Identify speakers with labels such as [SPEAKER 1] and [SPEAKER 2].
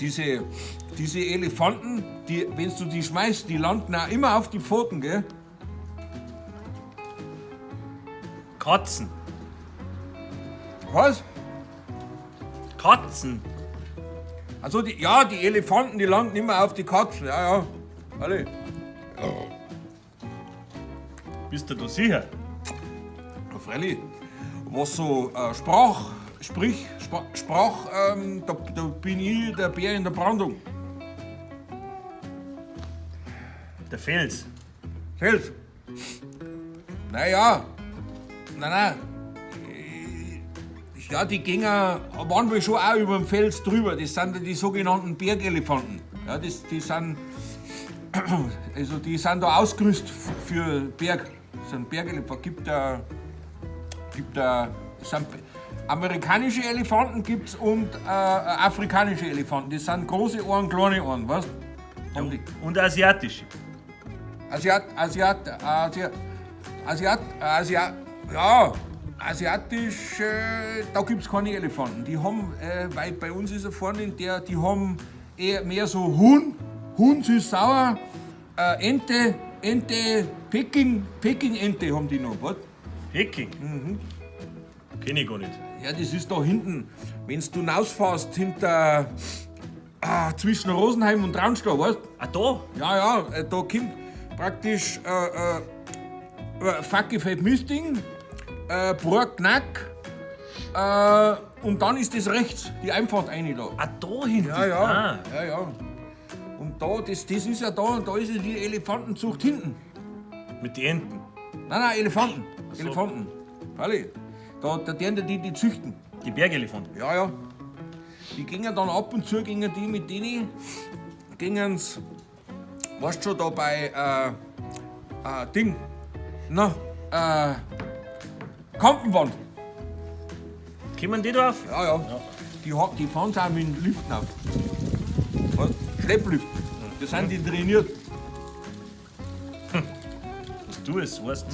[SPEAKER 1] diese Elefanten, wenn du die schmeißt, die landen auch immer auf die Pfoten, gell?
[SPEAKER 2] Katzen.
[SPEAKER 1] Was?
[SPEAKER 2] Katzen.
[SPEAKER 1] Also die Elefanten, die landen immer auf die Katzen, ja. Alle.
[SPEAKER 2] Bist du da sicher?
[SPEAKER 1] Ja, freilich. Was so da bin ich der Bär in der Brandung.
[SPEAKER 2] Der Fels.
[SPEAKER 1] Fels. Naja. Nein. Ja, die gingen manchmal schon auch über den Fels drüber. Das sind die sogenannten Bergelefanten. Ja, die sind da ausgerüstet für Berg. Das sind Bergelefanten. Amerikanische Elefanten gibt's und afrikanische Elefanten. Das sind große Ohren, kleine Ohren, weißt du?
[SPEAKER 2] Und asiatische.
[SPEAKER 1] Asiatisch, da gibt's keine Elefanten. Die haben, weil bei uns ist er vorne, die haben eher mehr so Huhn süß-sauer, Ente, Peking-Ente haben die noch, was?
[SPEAKER 2] Peking? Kenn ich gar nicht.
[SPEAKER 1] Ja, das ist da hinten, wenn du hinausfährst, zwischen Rosenheim und Traunstein, weißt du?
[SPEAKER 2] Ah, da?
[SPEAKER 1] Ja, da kommt praktisch Fackefeld-Misting, Burg-Knack und dann ist das rechts, die Einfahrt rein da.
[SPEAKER 2] Ah, da hinten?
[SPEAKER 1] Ja. Und da, das ist ja da und da ist ja die Elefantenzucht hinten.
[SPEAKER 2] Mit den Enten?
[SPEAKER 1] Nein, Elefanten.
[SPEAKER 2] so.
[SPEAKER 1] Elefanten. Freilich. Da deren die züchten.
[SPEAKER 2] Die Bergelefanten?
[SPEAKER 1] Ja. Die gingen dann ab und zu, gingen die mit denen, gingen's, weißt du schon, da bei, Kampenwand.
[SPEAKER 2] Kommen die drauf?
[SPEAKER 1] Ja. Die fahren auch mit den Liften auf. Was? Schleppliften. Da sind die trainiert.
[SPEAKER 2] Dass du es weißt.